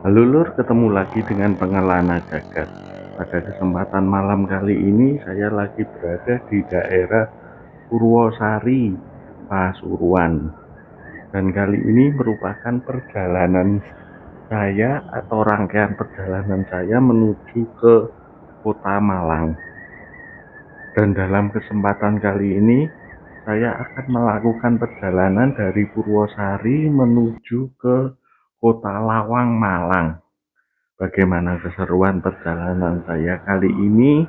Halo Lur, ketemu lagi dengan Pengelana Jagat. Pada kesempatan malam kali ini saya lagi berada di daerah Purwosari, Pasuruan. Dan kali ini merupakan perjalanan saya atau rangkaian perjalanan saya menuju ke Kota Malang. Dan dalam kesempatan kali ini saya akan melakukan perjalanan dari Purwosari menuju ke Kota Lawang, Malang. Bagaimana keseruan perjalanan saya kali ini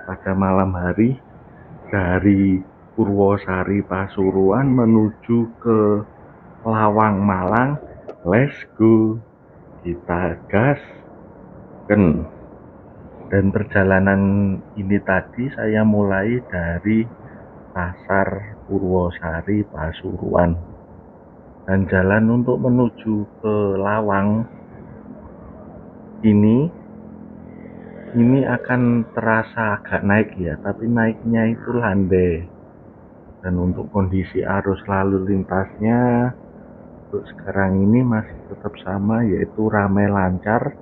pada malam hari dari Purwosari Pasuruan menuju ke Lawang, Malang. Let's go, kita gasken. Dan perjalanan ini tadi saya mulai dari Pasar Purwosari Pasuruan, dan jalan untuk menuju ke Lawang ini akan terasa agak naik ya, tapi naiknya itu landai. Dan untuk kondisi arus lalu lintasnya untuk sekarang ini masih tetap sama, yaitu ramai lancar.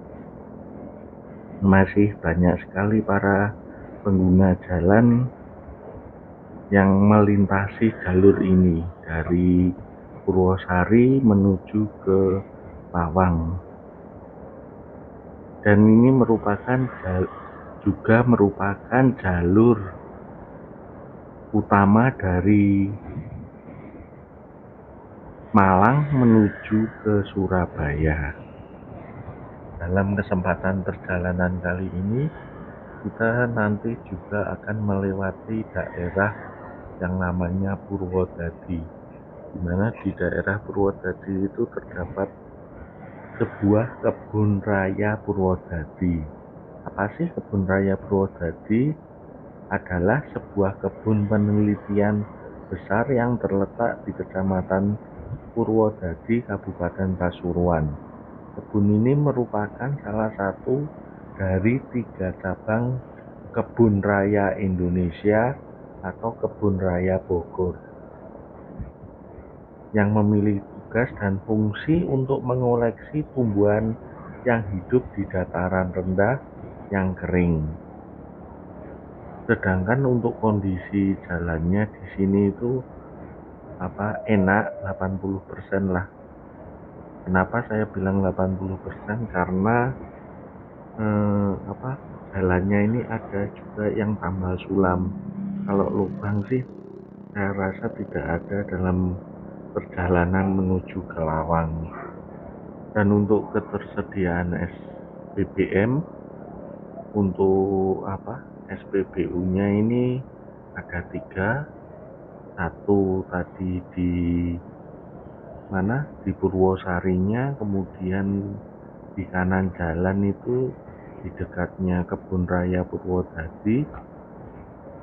Masih banyak sekali para pengguna jalan yang melintasi jalur ini dari Purwosari menuju ke Lawang. Dan ini juga merupakan jalur utama dari Malang menuju ke Surabaya. Dalam kesempatan perjalanan kali ini kita nanti juga akan melewati daerah yang namanya Purwodadi, di mana di daerah Purwodadi itu terdapat sebuah kebun raya Purwodadi. Apa sih kebun raya Purwodadi? Adalah sebuah kebun penelitian besar yang terletak di Kecamatan Purwodadi, Kabupaten Pasuruan. Kebun ini merupakan salah satu dari 3 cabang kebun raya Indonesia atau kebun raya Bogor, yang memiliki tugas dan fungsi untuk mengoleksi tumbuhan yang hidup di dataran rendah yang kering. Sedangkan untuk kondisi jalannya di sini itu enak 80% lah. Kenapa saya bilang 80%? Karena jalannya ini ada juga yang tambal sulam. Kalau lubang sih saya rasa tidak ada dalam perjalanan menuju ke Lawang. Dan untuk ketersediaan SBBM untuk SPBU-nya ini ada 3. Satu tadi di Purwosarinya, kemudian di kanan jalan itu di dekatnya kebun raya Purwodadi,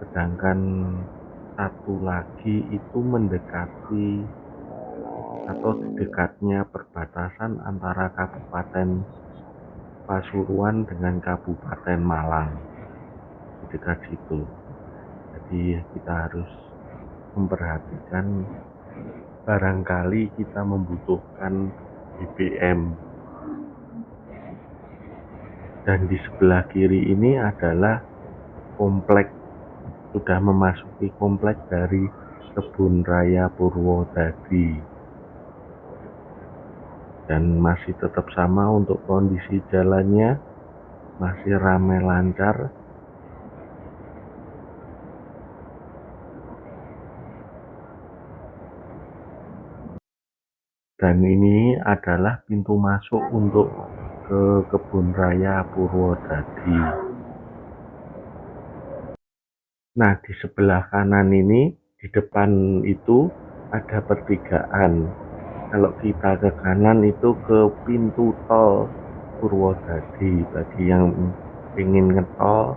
sedangkan satu lagi itu mendekati atau di dekatnya perbatasan antara Kabupaten Pasuruan dengan Kabupaten Malang, di dekat situ. Jadi kita harus memperhatikan, barangkali kita membutuhkan BBM. Dan di sebelah kiri ini adalah komplek, sudah memasuki komplek dari kebun raya Purwodadi. Dan masih tetap sama untuk kondisi jalannya, masih ramai lancar. Dan ini adalah pintu masuk untuk ke kebun raya Purwodadi. Nah, di sebelah kanan ini, di depan itu ada pertigaan. Kalau kita ke kanan itu ke pintu tol Purwodadi. Bagi yang ingin ngetol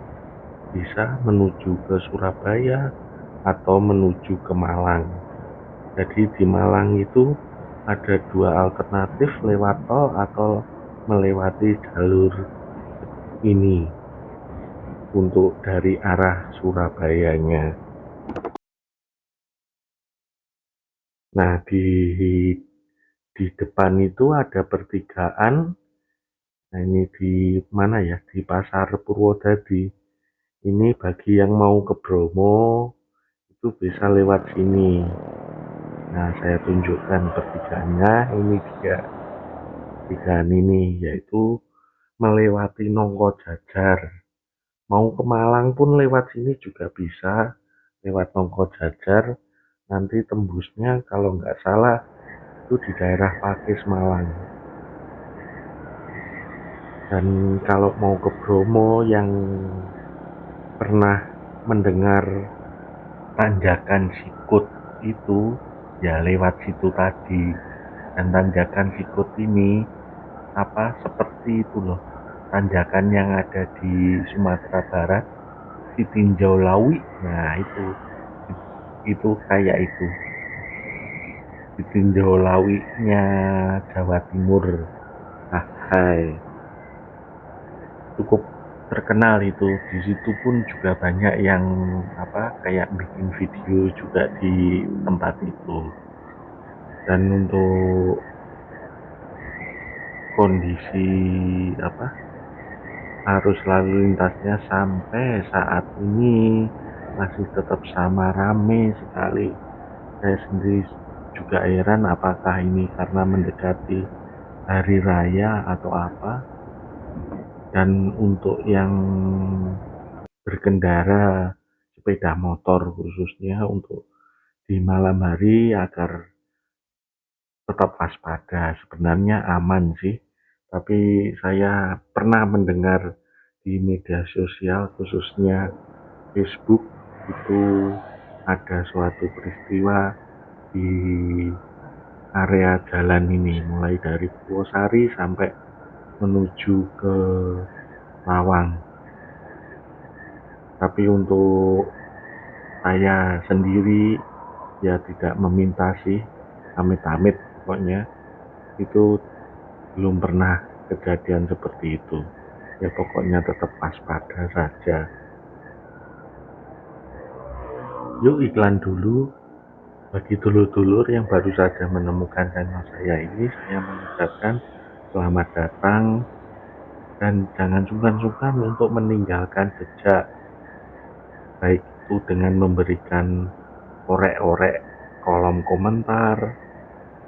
bisa menuju ke Surabaya atau menuju ke Malang. Jadi di Malang itu ada 2 alternatif, lewat tol atau melewati jalur ini untuk dari arah Surabayanya. Nah, di depan itu ada pertigaan Nah, ini di mana ya? Di Pasar Purwodadi. Ini bagi yang mau ke Bromo itu bisa lewat sini. Nah, saya tunjukkan pertigaannya. Ini dia pertigaan ini, yaitu melewati Nongko Jajar. Mau ke Malang pun lewat sini juga bisa, lewat Nongko Jajar. Nanti tembusnya kalau nggak salah itu di daerah Pakis Malang. Dan kalau mau ke Bromo yang pernah mendengar tanjakan Sikut itu ya lewat situ tadi. Dan tanjakan Sikut ini seperti itu loh, tanjakan yang ada di Sumatera Barat, di Tinjau Lawi. Nah, itu kayak itu di Tinjau Lawi-nya Jawa Timur. Hai, cukup terkenal itu. Di situ pun juga banyak yang kayak bikin video juga di tempat itu. Dan untuk kondisi arus lalu lintasnya sampai saat ini masih tetap sama rame sekali. Saya sendiri juga heran apakah ini karena mendekati hari raya atau apa. Dan untuk yang berkendara sepeda motor khususnya untuk di malam hari agar tetap waspada, sebenarnya aman sih. Tapi saya pernah mendengar di media sosial khususnya Facebook itu ada suatu peristiwa di area jalan ini, mulai dari Purwosari sampai menuju ke Lawang. Tapi untuk saya sendiri ya tidak meminta sih, amit-amit pokoknya, itu belum pernah kejadian seperti itu. Ya pokoknya tetap waspada saja. Yuk iklan dulu. Bagi dulur-dulur yang baru saja menemukan channel saya ini, saya mengucapkan selamat datang dan jangan sungkan-sungkan untuk meninggalkan jejak, baik itu dengan memberikan orek-orek kolom komentar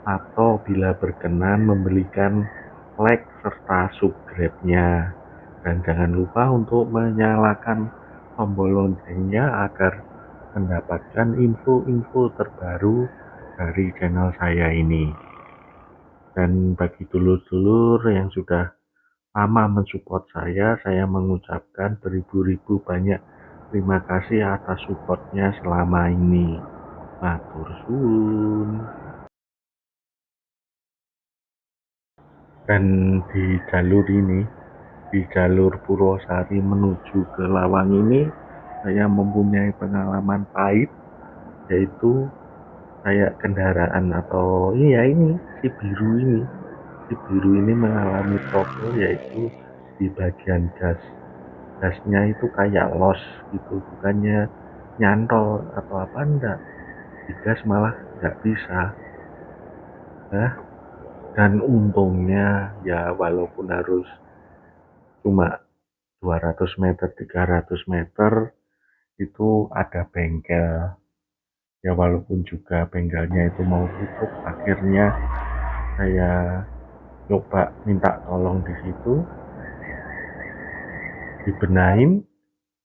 atau bila berkenan memberikan like serta subscribe-nya. Dan jangan lupa untuk menyalakan tombol loncengnya agar mendapatkan info-info terbaru dari channel saya ini. Dan bagi dulur-dulur yang sudah lama mensupport saya mengucapkan beribu-ribu banyak terima kasih atas supportnya selama ini. Matur suwun. Dan di jalur ini, di jalur Purwosari menuju ke Lawang ini, saya mempunyai pengalaman pahit, yaitu kayak kendaraan atau ini si biru ini mengalami trouble, yaitu di bagian gasnya itu kayak los gitu, bukannya nyantol atau apa, enggak, di gas malah nggak bisa. Dan untungnya ya walaupun harus cuma 200 meter 300 meter itu ada bengkel. Ya walaupun juga bengkelnya itu mau tutup, akhirnya saya coba minta tolong di situ dibenahin.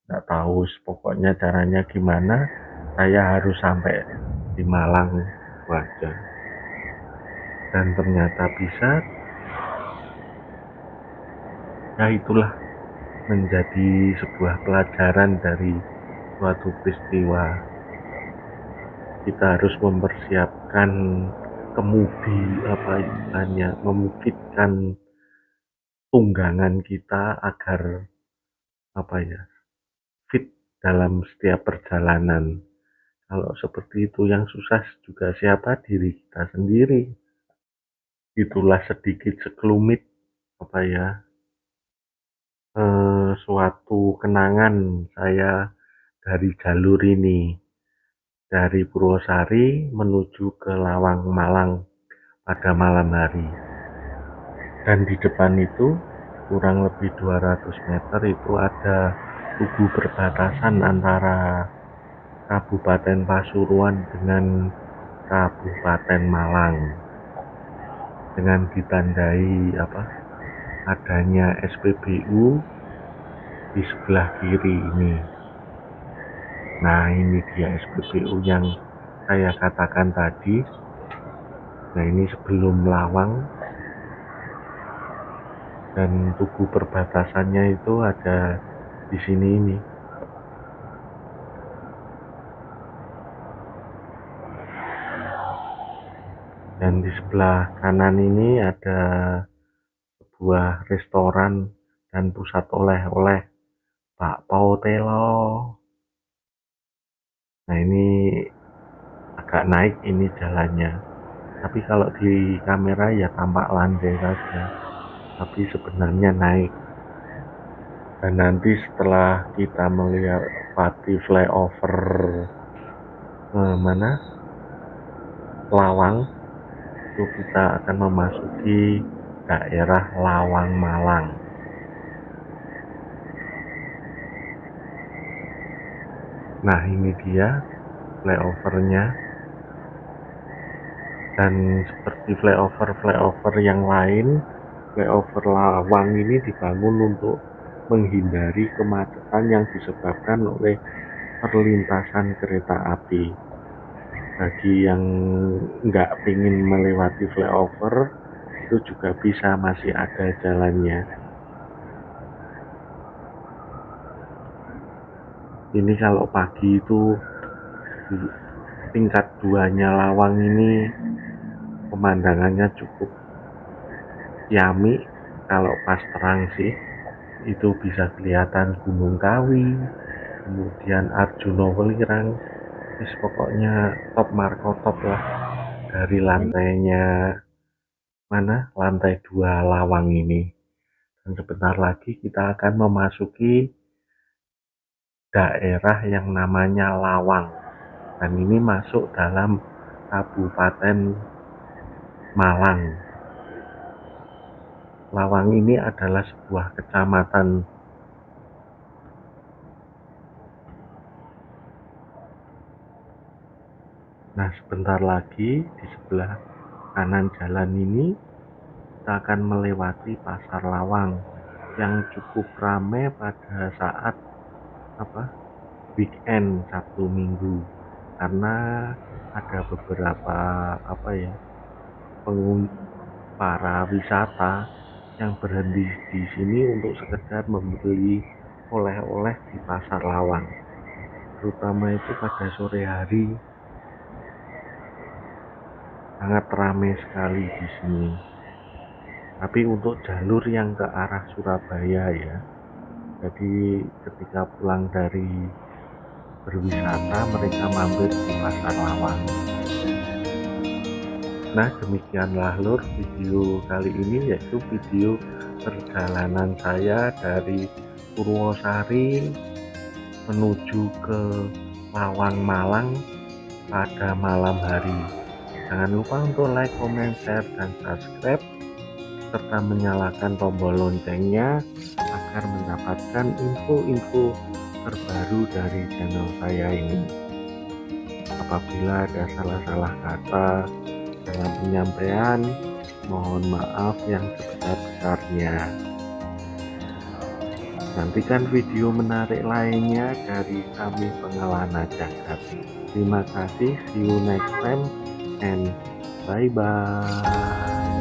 Nggak tahu pokoknya caranya gimana, saya harus sampai di Malang wajar. Dan ternyata bisa. Ya itulah menjadi sebuah pelajaran dari suatu peristiwa. Kita harus mempersiapkan kemudi, memikirkan tunggangan kita agar fit dalam setiap perjalanan. Kalau seperti itu yang susah juga siapa, diri kita sendiri. Itulah sedikit sekelumit suatu kenangan saya dari jalur ini, dari Purwosari menuju ke Lawang Malang pada malam hari. Dan di depan itu kurang lebih 200 meter itu ada tugu perbatasan antara Kabupaten Pasuruan dengan Kabupaten Malang, dengan ditandai adanya SPBU di sebelah kiri ini. Nah, ini dia SPBU yang saya katakan tadi. Nah, ini sebelum Lawang, dan tugu perbatasannya itu ada di sini ini. Dan di sebelah kanan ini ada sebuah restoran dan pusat oleh-oleh bakpao telo. Nah, ini agak naik ini jalannya, tapi kalau di kamera ya tampak landai saja, tapi sebenarnya naik. Dan nanti setelah kita melihat Pati flyover Lawang, itu kita akan memasuki daerah Lawang Malang. Nah, ini dia flyovernya. Dan seperti flyover yang lain, flyover Lawang ini dibangun untuk menghindari kemacetan yang disebabkan oleh perlintasan kereta api. Bagi yang nggak ingin melewati flyover, itu juga bisa, masih ada jalannya. Ini kalau pagi itu tingkat 2-nya Lawang ini pemandangannya cukup yami. Kalau pas terang sih itu bisa kelihatan Gunung Kawi, kemudian Arjuna Welirang, pokoknya top markotop lah dari lantainya lantai 2 Lawang ini. Dan sebentar lagi kita akan memasuki daerah yang namanya Lawang, dan ini masuk dalam Kabupaten Malang. Lawang ini adalah sebuah kecamatan. Nah, sebentar lagi di sebelah kanan jalan ini kita akan melewati Pasar Lawang yang cukup ramai pada saat weekend Sabtu Minggu, karena ada beberapa para wisata yang berhenti di sini untuk sekedar membeli oleh-oleh di Pasar Lawang, terutama itu pada sore hari. Sangat ramai sekali di sini. Tapi untuk jalur yang ke arah Surabaya ya, jadi ketika pulang dari berwisata mereka mampir di Pasar Lawang. Nah, demikianlah lur video kali ini, yaitu video perjalanan saya dari Purwosari menuju ke Lawang Malang pada malam hari. Jangan lupa untuk like, comment, share, dan subscribe, serta menyalakan tombol loncengnya agar mendapatkan info-info terbaru dari channel saya ini. Apabila ada salah-salah kata dalam penyampaian, mohon maaf yang sebesar-besarnya. Nantikan video menarik lainnya dari kami Pengelana Jagat. Terima kasih, see you next time, and bye-bye.